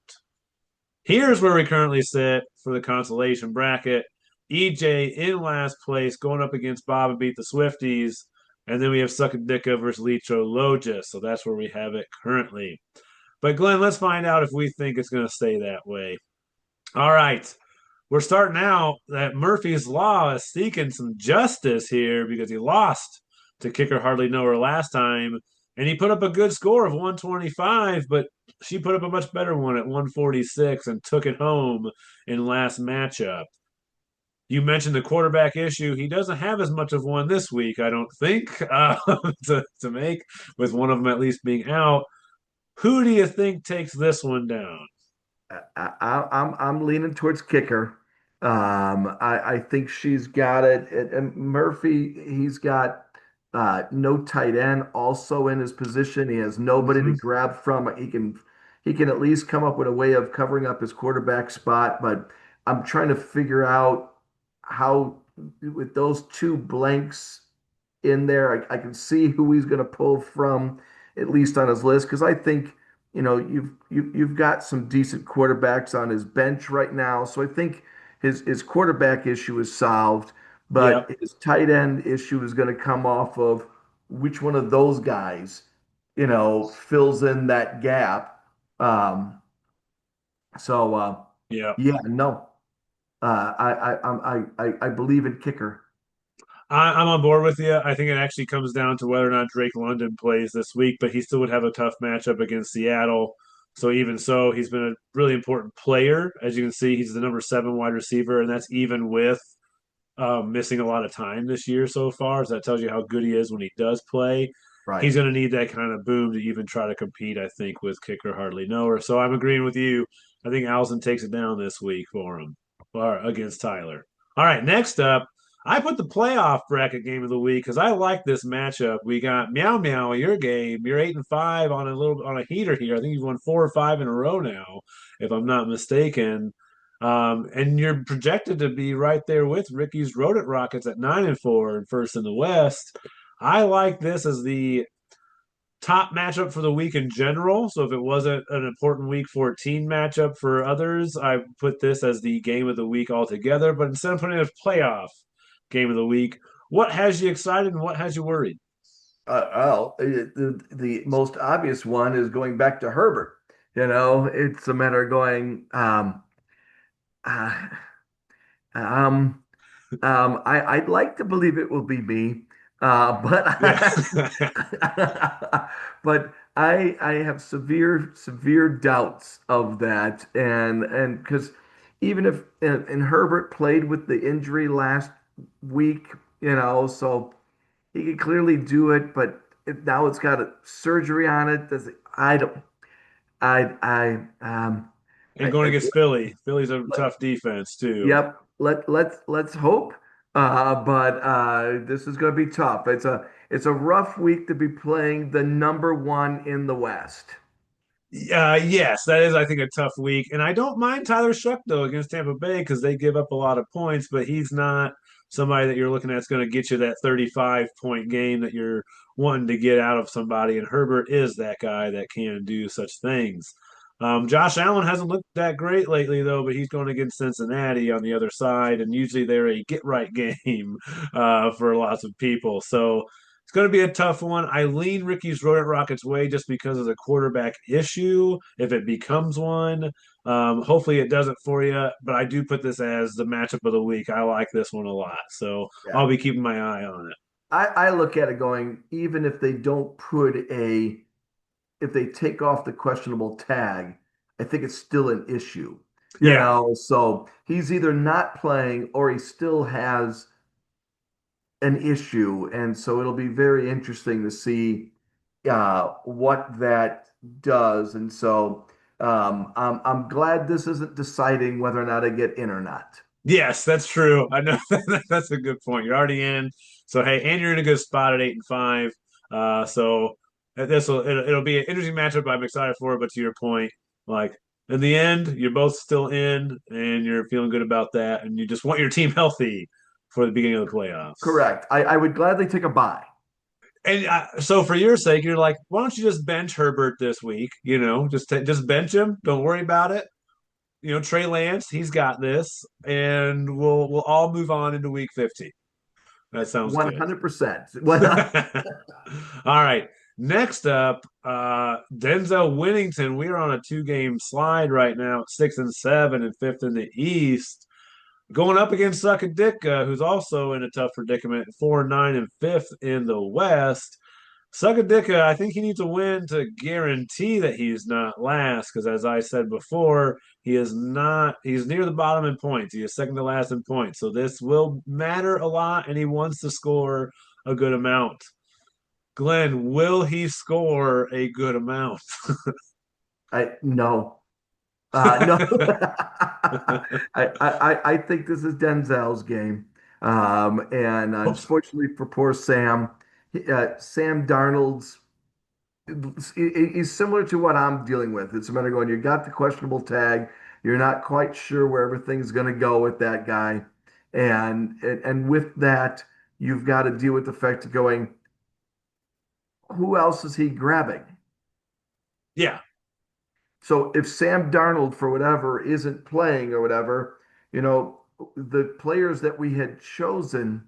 Here's where we currently sit for the consolation bracket. EJ in last place, going up against Bob and beat the Swifties. And then we have Suckadicka versus Licho Logis. So that's where we have it currently. But Glenn, let's find out if we think it's going to stay that way. All right. We're starting out that Murphy's Law is seeking some justice here because he lost to Kicker Hardly Know Her last time. And he put up a good score of 125, but she put up a much better one at 146 and took it home in last matchup. You mentioned the quarterback issue. He doesn't have as much of one this week, I don't think, to make, with one of them at least being out. Who do you think takes this one down? I'm leaning towards kicker. I think she's got it. And Murphy, he's got no tight end also in his position. He has nobody to Mm-hmm. grab from. He can at least come up with a way of covering up his quarterback spot. But I'm trying to figure out how with those two blanks in there, I can see who he's going to pull from, at least on his list, because I think you've got some decent quarterbacks on his bench right now. So I think his quarterback issue is solved, but Yep. his tight end issue is going to come off of which one of those guys, fills in that gap. Um, so Yep. yeah, no, I believe in kicker. I'm on board with you. I think it actually comes down to whether or not Drake London plays this week, but he still would have a tough matchup against Seattle. So even so, he's been a really important player. As you can see, he's the number 7 wide receiver, and that's even with missing a lot of time this year so far. So that tells you how good he is when he does play. Right. He's going to need that kind of boom to even try to compete, I think, with Kicker Hardly Knower. So I'm agreeing with you. I think Allison takes it down this week for him or against Tyler. All right, next up, I put the playoff bracket game of the week because I like this matchup. We got Meow Meow, your game. You're 8 and 5 on a heater here. I think you've won 4 or 5 in a row now, if I'm not mistaken. And you're projected to be right there with Ricky's Rodent Rockets at 9 and 4 and first in the West. I like this as the top matchup for the week in general. So if it wasn't an important week 14 matchup for others, I put this as the game of the week altogether. But instead of putting it as playoff game of the week, what has you excited and what has you worried? The most obvious one is going back to Herbert. It's a matter of going. Uh, um, I'd like to believe it will be me, but Yeah. but I have severe doubts of that, and because even if and Herbert played with the injury last week, so he could clearly do it, but now it's got a surgery on it. I don't. And going I against Philly. Philly's a let, tough defense too. yep. Let's hope. But this is going to be tough. It's a rough week to be playing the number one in the West. Yes, that is, I think, a tough week. And I don't mind Tyler Shuck, though, against Tampa Bay because they give up a lot of points, but he's not somebody that you're looking at that's going to get you that 35-point game that you're wanting to get out of somebody. And Herbert is that guy that can do such things. Josh Allen hasn't looked that great lately, though, but he's going against Cincinnati on the other side. And usually they're a get right game for lots of people. So it's going to be a tough one. I lean Ricky's Rodent Rockets way just because of the quarterback issue, if it becomes one. Hopefully it doesn't for you, but I do put this as the matchup of the week. I like this one a lot, so Yeah. I'll be keeping my eye on it. I look at it going, even if they don't put if they take off the questionable tag, I think it's still an issue. Yeah, So he's either not playing or he still has an issue. And so it'll be very interesting to see what that does. And so I'm glad this isn't deciding whether or not I get in or not. yes, that's true. I know that's a good point. You're already in, so hey, and you're in a good spot at 8-5. So it'll be an interesting matchup. I'm excited for it. But to your point, like in the end, you're both still in, and you're feeling good about that, and you just want your team healthy for the beginning of the playoffs. Correct. I would gladly take a bye. And so for your sake, you're like, why don't you just bench Herbert this week? Just bench him. Don't worry about it. Trey Lance, he's got this, and we'll all move on into week 50. That sounds good. 100%. All right. Next up, Denzel Winnington. We are on a two-game slide right now, 6-7 and fifth in the East. Going up against Suckaditka, who's also in a tough predicament, 4-9 and fifth in the West. Suckaditka, I think he needs a win to guarantee that he's not last, because as I said before, he is not, he's near the bottom in points. He is second to last in points. So this will matter a lot, and he wants to score a good amount. Glenn, will he score a good amount? I no. No. I think this is Denzel's game. And unfortunately for poor Sam, Sam Darnold's he's similar to what I'm dealing with. It's a matter of going, you got the questionable tag. You're not quite sure where everything's going to go with that guy. And with that, you've got to deal with the fact of going, who else is he grabbing? Yeah. So if Sam Darnold, for whatever, isn't playing or whatever, the players that we had chosen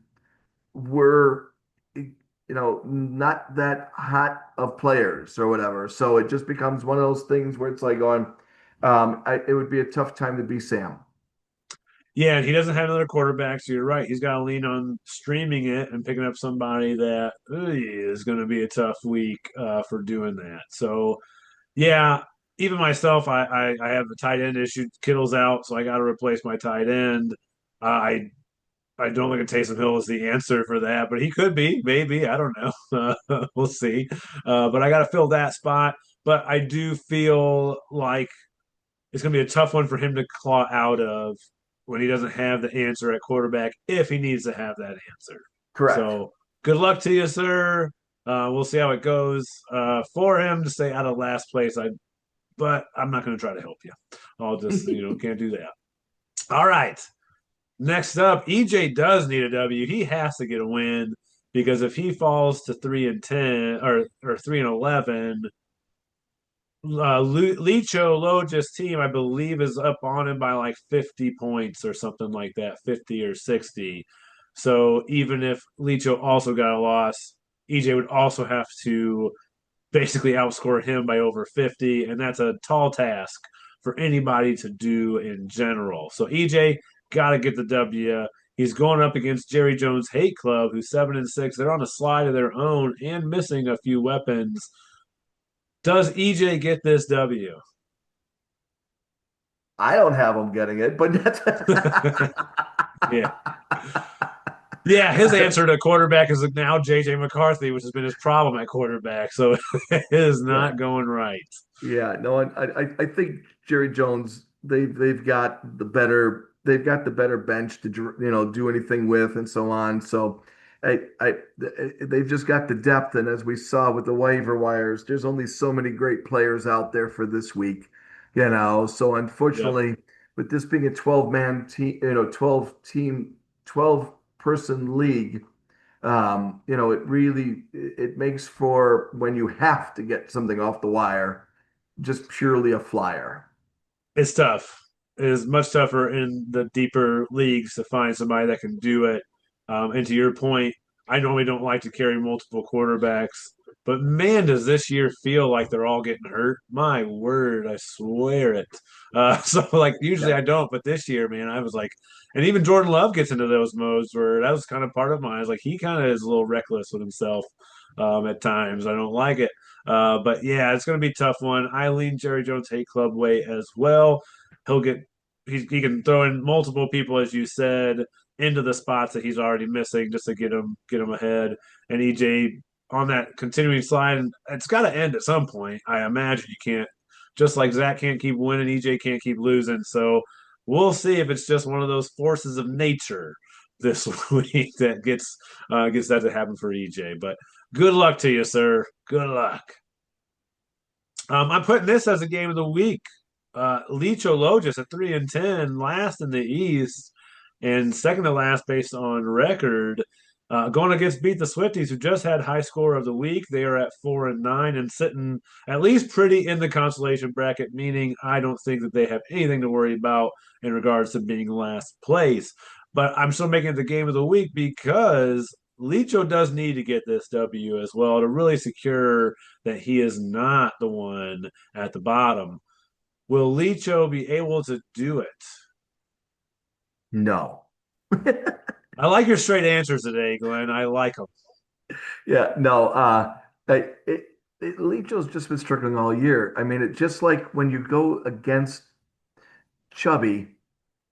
were, not that hot of players or whatever. So it just becomes one of those things where it's like going, it would be a tough time to be Sam. Yeah, and he doesn't have another quarterback, so you're right. He's got to lean on streaming it and picking up somebody that is going to be a tough week for doing that. So, yeah, even myself, I have a tight end issue. Kittle's out, so I got to replace my tight end. I don't look at Taysom Hill as the answer for that, but he could be, maybe. I don't know. We'll see. But I got to fill that spot. But I do feel like it's going to be a tough one for him to claw out of when he doesn't have the answer at quarterback if he needs to have that answer. Correct. So good luck to you, sir. We'll see how it goes for him to stay out of last place. But I'm not going to try to help you. I'll just, can't do that. All right. Next up, EJ does need a W. He has to get a win because if he falls to 3-10 or 3-11, Licho Logis team, I believe, is up on him by like 50 points or something like that, 50 or 60. So even if Licho also got a loss, EJ would also have to basically outscore him by over 50, and that's a tall task for anybody to do in general. So EJ got to get the W. He's going up against Jerry Jones Hate Club, who's 7-6. They're on a slide of their own and missing a few weapons. Does EJ get this W? I don't have him getting it, but that's Yeah. Yeah, his answer to quarterback is now JJ McCarthy, which has been his problem at quarterback. So it is yeah. not going right. Yeah, no, I think Jerry Jones they've got the better bench to do anything with and so on. So they've just got the depth, and as we saw with the waiver wires, there's only so many great players out there for this week, So Yep. unfortunately, with this being a 12-man team, 12 person league, it really it makes for when you have to get something off the wire just purely a flyer. It's tough. It is much tougher in the deeper leagues to find somebody that can do it. And to your point, I normally don't like to carry multiple quarterbacks, but man, does this year feel like they're all getting hurt. My word, I swear it. So like usually Yeah. I don't, but this year, man, I was like, and even Jordan Love gets into those modes where that was kind of part of mine. I was like, he kind of is a little reckless with himself at times. I don't like it. But yeah, it's going to be a tough one. I lean Jerry Jones hate club way as well. He'll get he can throw in multiple people, as you said, into the spots that he's already missing just to get him ahead. And EJ on that continuing slide, and it's got to end at some point. I imagine you can't, just like Zach can't keep winning, EJ can't keep losing. So we'll see if it's just one of those forces of nature this week that gets that to happen for EJ. But good luck to you, sir. Good luck. I'm putting this as a game of the week. Leach Ologis at 3-10, last in the East, and second to last based on record. Going against Beat the Swifties, who just had high score of the week. They are at 4-9 and sitting at least pretty in the consolation bracket, meaning I don't think that they have anything to worry about in regards to being last place. But I'm still making it the game of the week because Licho does need to get this W as well to really secure that he is not the one at the bottom. Will Licho be able to do it? No. I like your straight answers today, Glenn. I like them. Yeah, no. Licho's just been struggling all year. I mean, it just like when you go against Chubby,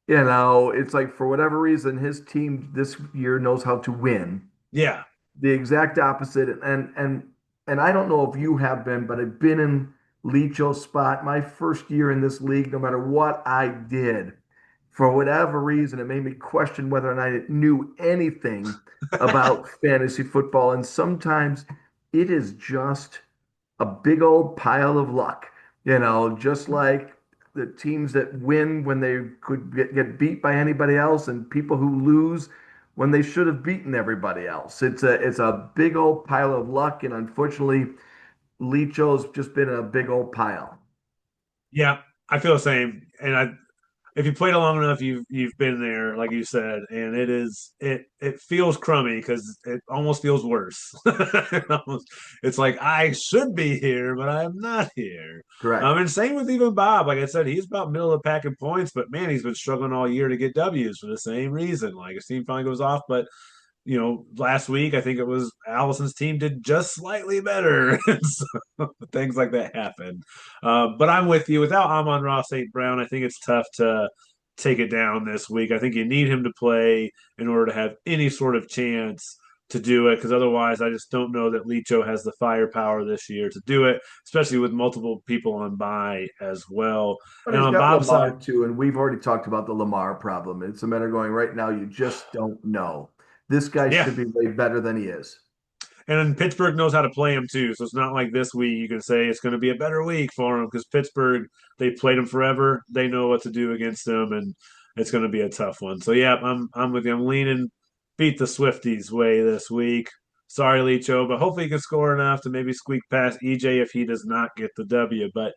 it's like for whatever reason, his team this year knows how to win. Yeah. The exact opposite. And I don't know if you have been, but I've been in Licho's spot my first year in this league, no matter what I did. For whatever reason, it made me question whether or not I knew anything about fantasy football. And sometimes it is just a big old pile of luck, just like the teams that win when they could get beat by anybody else and people who lose when they should have beaten everybody else. It's a big old pile of luck, and unfortunately, Licho's just been a big old pile. Yeah, I feel the same. And if you played it long enough, you've been there, like you said, and it feels crummy because it almost feels worse. It's like I should be here, but I am not here. Correct. And same with even Bob. Like I said, he's about middle of the pack in points, but man, he's been struggling all year to get W's for the same reason. Like his team finally goes off, but last week I think it was Allison's team did just slightly better. So things like that happen. But I'm with you. Without Amon-Ra St. Brown, I think it's tough to take it down this week. I think you need him to play in order to have any sort of chance to do it, because otherwise I just don't know that Licho has the firepower this year to do it, especially with multiple people on bye as well. But And he's on got Bob's side, Lamar too, and we've already talked about the Lamar problem. It's a matter of going right now, you just don't know. This guy yeah, should be way better than he is. and then Pittsburgh knows how to play him too. So it's not like this week you can say it's going to be a better week for him because Pittsburgh, they played him forever. They know what to do against him, and it's going to be a tough one. So yeah, I'm with you. I'm leaning beat the Swifties way this week. Sorry, Licho, but hopefully he can score enough to maybe squeak past EJ if he does not get the W. But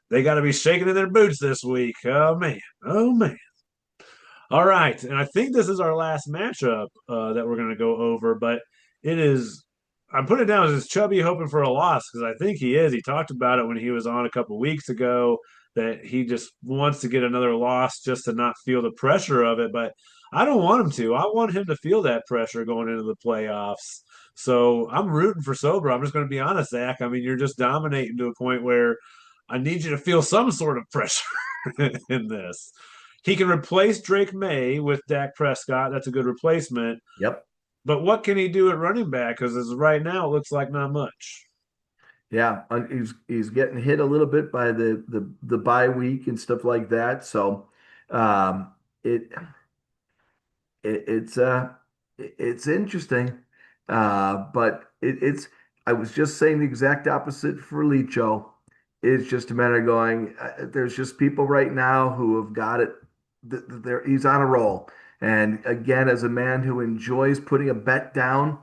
they got to be shaking in their boots this week. Oh man, oh man. All right, and I think this is our last matchup that we're going to go over, but it is. I'm putting it down as Chubby hoping for a loss because I think he is. He talked about it when he was on a couple weeks ago that he just wants to get another loss just to not feel the pressure of it. But I don't want him to. I want him to feel that pressure going into the playoffs. So I'm rooting for Sober. I'm just going to be honest, Zach. I mean, you're just dominating to a point where I need you to feel some sort of pressure in this. He can replace Drake May with Dak Prescott. That's a good replacement. Yep. But what can he do at running back? Because as of right now, it looks like not much. Yeah, he's getting hit a little bit by the bye week and stuff like that. So um, it, it's interesting, but it's I was just saying the exact opposite for Licho. It's just a matter of going. There's just people right now who have got it. He's on a roll, and again, as a man who enjoys putting a bet down,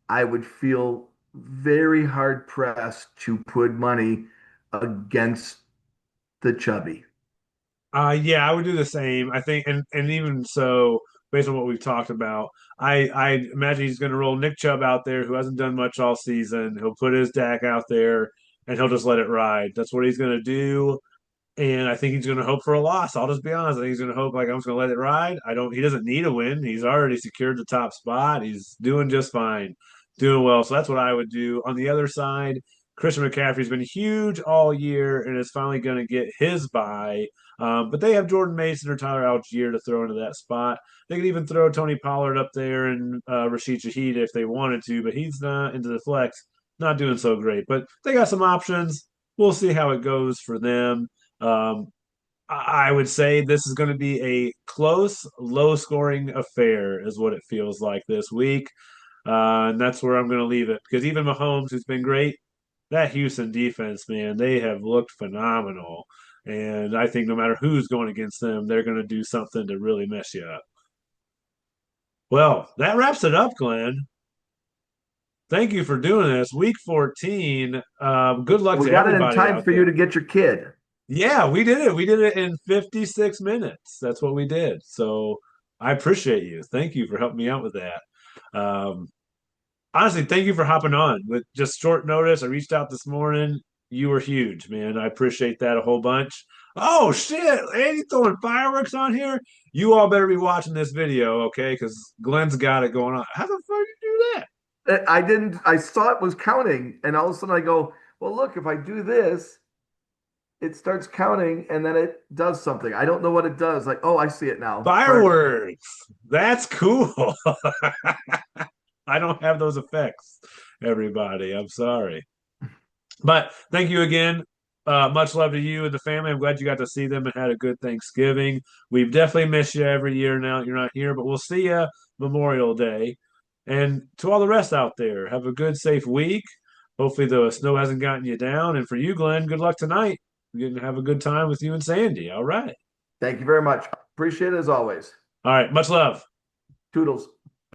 I would feel very hard pressed to put money against the chubby. Yeah, I would do the same. I think, and even so, based on what we've talked about. I imagine he's going to roll Nick Chubb out there, who hasn't done much all season. He'll put his Dak out there, and he'll just let it ride. That's what he's going to do. And I think he's going to hope for a loss. I'll just be honest. I think he's going to hope like I'm just going to let it ride. I don't. He doesn't need a win. He's already secured the top spot. He's doing just fine, doing well. So that's what I would do. On the other side, Christian McCaffrey's been huge all year and is finally going to get his bye. But they have Jordan Mason or Tyler Algier to throw into that spot. They could even throw Tony Pollard up there and Rashid Shaheed if they wanted to, but he's not into the flex, not doing so great. But they got some options. We'll see how it goes for them. Um, I would say this is going to be a close, low scoring affair, is what it feels like this week. And that's where I'm going to leave it because even Mahomes, who's been great, that Houston defense, man, they have looked phenomenal. And I think no matter who's going against them, they're going to do something to really mess you up. Well, that wraps it up, Glenn. Thank you for doing this. Week 14. Good luck We to got it in everybody time out for you to there. get your kid. Yeah, we did it. We did it in 56 minutes. That's what we did. So I appreciate you. Thank you for helping me out with that. Um, honestly, thank you for hopping on with just short notice. I reached out this morning. You were huge, man. I appreciate that a whole bunch. Oh shit, Andy throwing fireworks on here. You all better be watching this video, okay? Because Glenn's got it going on. How the fuck did you do that? I didn't, I saw it was counting, and all of a sudden I go, well, look, if I do this, it starts counting and then it does something. I don't know what it does. Like, oh, I see it now. Fire. Fireworks. That's cool. I don't have those effects, everybody. I'm sorry. But thank you again. Much love to you and the family. I'm glad you got to see them and had a good Thanksgiving. We've definitely missed you every year now that you're not here, but we'll see you Memorial Day. And to all the rest out there, have a good, safe week. Hopefully the snow hasn't gotten you down. And for you, Glenn, good luck tonight. You're going to have a good time with you and Sandy. All right. Thank you very much. Appreciate it as always. All right. Much love. Toodles.